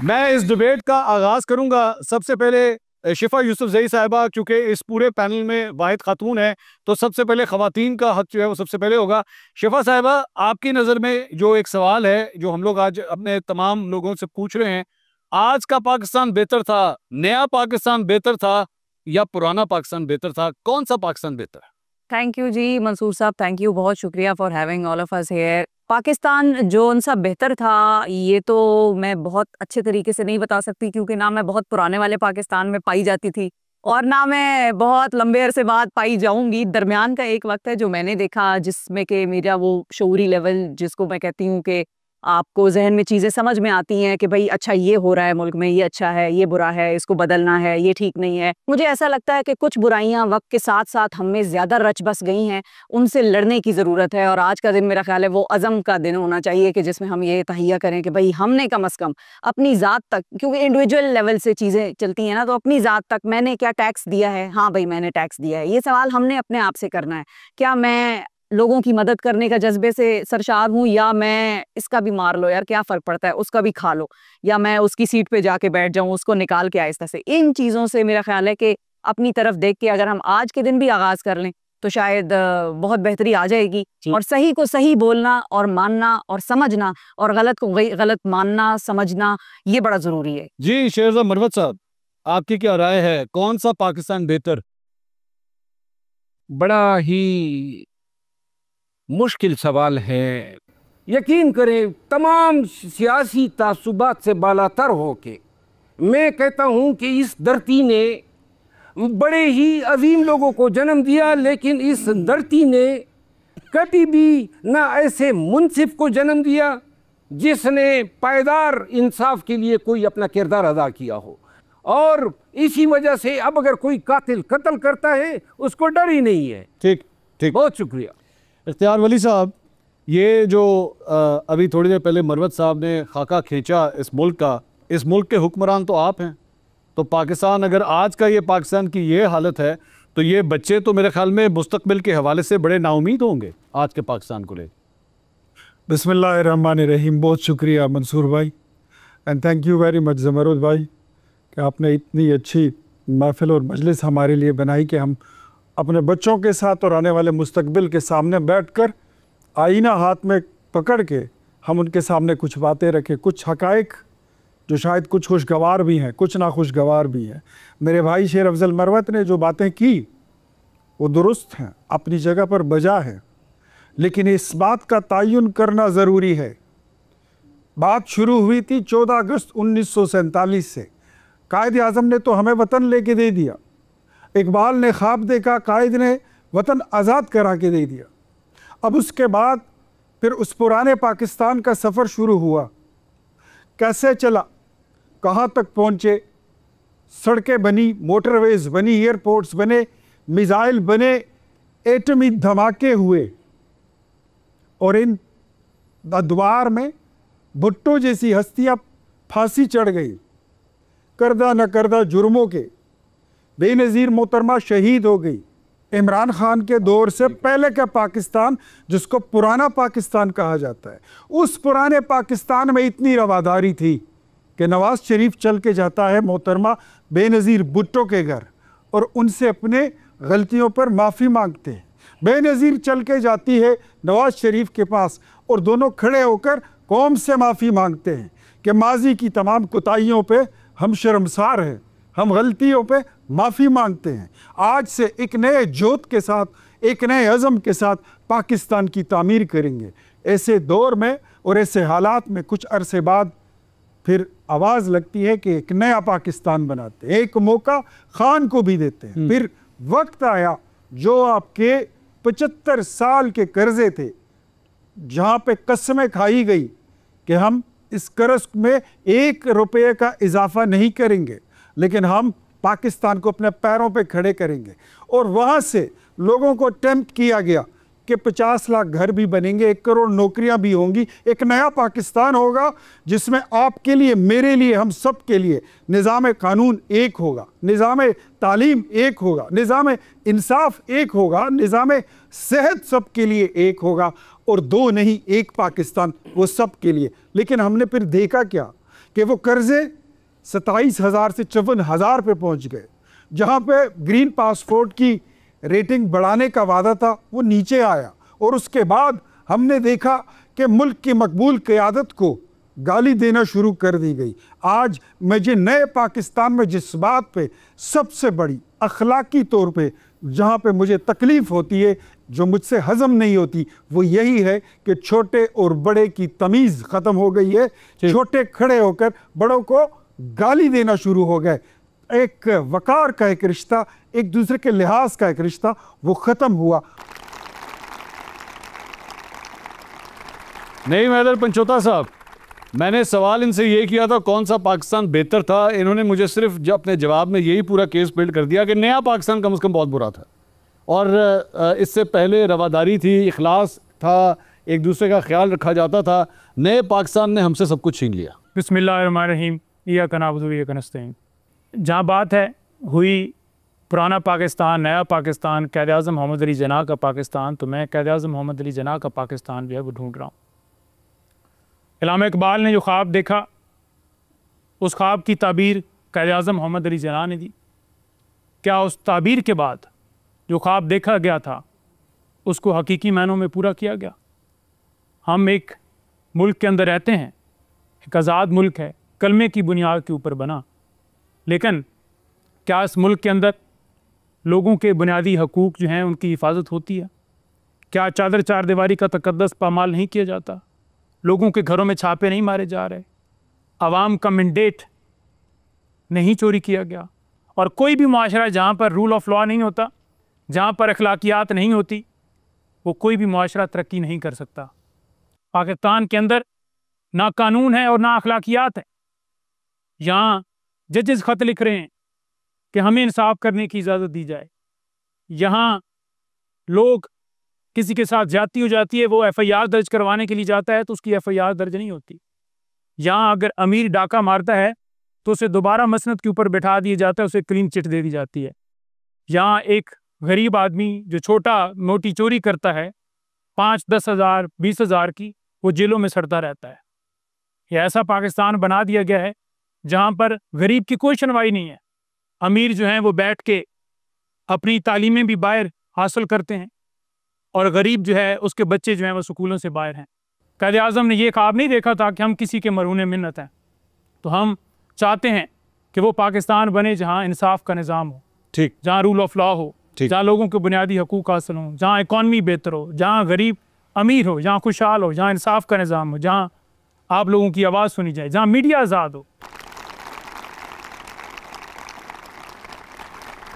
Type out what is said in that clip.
मैं इस डिबेट का आगाज करूंगा। सबसे पहले शिफा यूसुफजई साहिबा, क्योंकि इस पूरे पैनल में वाहिद खातून है, तो सबसे पहले खवातीन का हक जो है वो सबसे पहले होगा। शिफा साहिबा, आपकी नज़र में जो एक सवाल है जो हम लोग आज अपने तमाम लोगों से पूछ रहे हैं, आज का पाकिस्तान बेहतर था, नया पाकिस्तान बेहतर था या पुराना पाकिस्तान बेहतर था? कौन सा पाकिस्तान बेहतर है? थैंक यू जी मंसूर साहब, थैंक यू, बहुत शुक्रिया for having all of us here. Pakistan जो उनसा बेहतर था ये तो मैं बहुत अच्छे तरीके से नहीं बता सकती, क्योंकि ना मैं बहुत पुराने वाले पाकिस्तान में पाई जाती थी और ना मैं बहुत लंबे अरसे बाद पाई जाऊंगी। दरमियान का एक वक्त है जो मैंने देखा, जिसमें कि मेरा वो शऊरी लेवल, जिसको मैं कहती हूँ कि आपको जहन में चीज़ें समझ में आती हैं कि भाई अच्छा ये हो रहा है मुल्क में, ये अच्छा है, ये बुरा है, इसको बदलना है, ये ठीक नहीं है। मुझे ऐसा लगता है कि कुछ बुराइयां वक्त के साथ साथ हम में ज़्यादा रच बस गई हैं, उनसे लड़ने की ज़रूरत है। और आज का दिन मेरा ख्याल है वो अज़म का दिन होना चाहिए कि जिसमें हम ये तहिया करें कि भाई हमने कम अज़ कम अपनी ज़ात तक, क्योंकि इंडिविजुअल लेवल से चीज़ें चलती हैं ना, तो अपनी ज़ात तक मैंने क्या टैक्स दिया है, हाँ भाई मैंने टैक्स दिया है, ये सवाल हमने अपने आप से करना है। क्या मैं लोगों की मदद करने का जज्बे से सरशार हूँ, या मैं इसका भी मार लो यार क्या फ़र्क पड़ता है, उसका भी खा लो, या मैं उसकी सीट पे जाके बैठ जाऊँ, उसको निकाल के आहिस्ता से। इन चीज़ों से मेरा ख्याल है कि अपनी तरफ देख के अगर हम आज के दिन भी आगाज़ कर लें तो शायद बहुत बेहतरी आ जाएगी। और सही को सही बोलना और मानना और समझना, और गलत को गलत मानना समझना, ये बड़ा ज़रूरी है। जी शेरज़ाद मरवत साहब, आपकी क्या राय है, कौन सा पाकिस्तान बेहतर? बड़ा ही मुश्किल सवाल है। यकीन करें, तमाम सियासी तासुबात से बालातर होके मैं कहता हूँ कि इस धरती ने बड़े ही अजीम लोगों को जन्म दिया, लेकिन इस धरती ने कभी भी ना ऐसे मुनसिफ को जन्म दिया जिसने पायदार इंसाफ के लिए कोई अपना किरदार अदा किया हो। और इसी वजह से अब अगर कोई कातिल कत्ल करता है उसको डर ही नहीं है। ठीक ठीक, बहुत शुक्रिया। इख्तियार वली साहब, ये जो अभी थोड़ी देर पहले मरवत साहब ने खाका खींचा इस मुल्क का, इस मुल्क के हुक्मरान तो आप हैं। तो पाकिस्तान, अगर आज का ये पाकिस्तान की ये हालत है तो ये बच्चे तो मेरे ख्याल में मुस्तकबिल के हवाले से बड़े नाउमीद होंगे आज के पाकिस्तान को लेकर। बिस्मिल्लाहिर्रहमानिर्रहीम। बहुत शुक्रिया मंसूर भाई, and thank you very much Zamarud भाई कि आपने इतनी अच्छी महफिल और मजलिस हमारे लिए बनाई कि हम अपने बच्चों के साथ और आने वाले मुस्तकबिल के सामने बैठकर आईना हाथ में पकड़ के हम उनके सामने कुछ बातें रखें, कुछ हक़ाइक़ जो शायद कुछ खुशगवार भी हैं, कुछ नाखुशगवार भी हैं। मेरे भाई शेर अफजल मरवत ने जो बातें की वो दुरुस्त हैं, अपनी जगह पर बजा है, लेकिन इस बात का तयन करना ज़रूरी है। बात शुरू हुई थी 14 अगस्त 1947 से। कायद आज़म ने तो हमें वतन लेके दे दिया, इकबाल ने ख्वाब देखा, कायद ने वतन आज़ाद करा के दे दिया। अब उसके बाद फिर उस पुराने पाकिस्तान का सफ़र शुरू हुआ। कैसे चला, कहाँ तक पहुँचे, सड़कें बनी, मोटरवेज़ बनी, एयरपोर्ट्स बने, मिसाइल बने, एटमी धमाके हुए, और इन अदवार में भुट्टो जैसी हस्तियाँ फांसी चढ़ गई करदा न करदा जुर्मों के। बेनज़ीर मोहतरमा शहीद हो गई। इमरान खान के दौर से पहले का पाकिस्तान, जिसको पुराना पाकिस्तान कहा जाता है, उस पुराने पाकिस्तान में इतनी रवादारी थी कि नवाज़ शरीफ चल के जाता है मोहतरमा बेनज़ीर भुट्टो के घर और उनसे अपने गलतियों पर माफ़ी मांगते हैं। बेनज़ीर चल के जाती है नवाज़ शरीफ के पास और दोनों खड़े होकर कौम से माफ़ी मांगते हैं कि माजी की तमाम कोताहियों पे हम शर्मसार हैं, हम गलतियों पे माफ़ी मांगते हैं। आज से एक नए जोत के साथ, एक नए अज़म के साथ पाकिस्तान की तामीर करेंगे। ऐसे दौर में और ऐसे हालात में कुछ अरसे बाद फिर आवाज़ लगती है कि एक नया पाकिस्तान बनाते हैं, एक मौका खान को भी देते हैं। फिर वक्त आया जो आपके 75 साल के कर्जे थे, जहाँ पे कस्में खाई गई कि हम इस कर्ज में 1 रुपये का इजाफा नहीं करेंगे, लेकिन हम पाकिस्तान को अपने पैरों पे खड़े करेंगे। और वहाँ से लोगों को टेम्प्ट किया गया कि 50 लाख घर भी बनेंगे, 1 करोड़ नौकरियाँ भी होंगी, एक नया पाकिस्तान होगा जिसमें आपके लिए, मेरे लिए, हम सब के लिए निज़ाम कानून एक होगा, निज़ाम तालीम एक होगा, निज़ाम इंसाफ एक होगा, निज़ाम सेहत सब के लिए एक होगा, और 2 नहीं 1 पाकिस्तान वो सब के लिए। लेकिन हमने फिर देखा क्या कि वो कर्जे 27,000 से 54,000 पे पहुंच गए। जहां पे ग्रीन पासपोर्ट की रेटिंग बढ़ाने का वादा था वो नीचे आया, और उसके बाद हमने देखा कि मुल्क की मकबूल क़यादत को गाली देना शुरू कर दी गई। आज मुझे नए पाकिस्तान में जिस बात पे सबसे बड़ी अखलाकी तौर पे जहाँ पे मुझे तकलीफ़ होती है, जो मुझसे हज़म नहीं होती, वो यही है कि छोटे और बड़े की तमीज़ ख़त्म हो गई है। छोटे खड़े होकर बड़ों को गाली देना शुरू हो गए। एक वकार का एक रिश्ता, एक दूसरे के लिहाज का एक रिश्ता, वो ख़त्म हुआ। नहीं मैदर पंचोता साहब, मैंने सवाल इनसे ये किया था कौन सा पाकिस्तान बेहतर था। इन्होंने मुझे सिर्फ जो अपने जवाब में यही पूरा केस बिल्ड कर दिया कि नया पाकिस्तान कम से कम बहुत बुरा था, और इससे पहले रवादारी थी, इखलास था, एक दूसरे का ख्याल रखा जाता था। नए पाकिस्तान ने हमसे सब कुछ छीन लिया। बिस्मिल्लाहिर्रहमानिर्रहीम, इय्याका नअबुदु व इय्याका नस्तईन। जहाँ बात है हुई पुराना पाकिस्तान, नया पाकिस्तान, क़ायद-ए-आज़म मोहम्मद अली जिन्नाह का पाकिस्तान, तो मैं क़ायद-ए-आज़म मोहम्मद अली जिन्नाह का पाकिस्तान जो है वो ढूंढ रहा हूँ। इल्हाम इकबाल ने जो ख्वाब देखा, उस ख्वाब की ताबीर क़ायद-ए-आज़म मोहम्मद अली जिन्नाह ने दी। क्या उस ताबीर के बाद जो ख्वाब देखा गया था उसको हकीकी मायनों में पूरा किया गया? हम एक मुल्क के अंदर रहते हैं, एक आज़ाद मुल्क है, कलमे की बुनियाद के ऊपर बना, लेकिन क्या इस मुल्क के अंदर लोगों के बुनियादी हकूक़ जो हैं उनकी हिफाजत होती है? क्या चादर चार दीवारी का तकद्दस पामाल नहीं किया जाता? लोगों के घरों में छापे नहीं मारे जा रहे? आवाम का मैंडेट नहीं चोरी किया गया? और कोई भी मुआशरा जहाँ पर रूल ऑफ लॉ नहीं होता, जहाँ पर अखलाकियात नहीं होती, वो कोई भी मुआशरा तरक्की नहीं कर सकता। पाकिस्तान के अंदर ना कानून है और ना अखलाकियात है। यहाँ जजेस ख़त लिख रहे हैं कि हमें इंसाफ करने की इजाज़त दी जाए। यहाँ लोग, किसी के साथ ज्यादती हो जाती है, वो FIR दर्ज करवाने के लिए जाता है तो उसकी FIR दर्ज नहीं होती। यहाँ अगर अमीर डाका मारता है तो उसे दोबारा मसनद के ऊपर बैठा दिया जाता है, उसे क्लीन चिट दे दी जाती है। यहाँ एक गरीब आदमी जो छोटा मोटी चोरी करता है 5-10 हज़ार 20 हज़ार की, वो जेलों में सड़ता रहता है। ये ऐसा पाकिस्तान बना दिया गया है जहाँ पर गरीब की कोई सुनवाई नहीं है। अमीर जो हैं वो बैठ के अपनी तालीमें भी बाहर हासिल करते हैं, और गरीब जो है उसके बच्चे जो हैं वो स्कूलों से बाहर हैं। क़ायद-ए-आज़म ने ये ख्वाब नहीं देखा था कि हम किसी के मरहून मिन्नत हैं। तो हम चाहते हैं कि वो पाकिस्तान बने जहाँ इंसाफ का निज़ाम हो, ठीक, जहाँ रूल ऑफ लॉ हो, जहाँ लोगों के बुनियादी हकूक़ हासिल हों, जहाँ इकॉनमी बेहतर हो, जहाँ गरीब अमीर हो, जहाँ खुशहाल हो, जहाँ इंसाफ का निज़ाम हो, जहाँ आप लोगों की आवाज़ सुनी जाए, जहाँ मीडिया आज़ाद हो।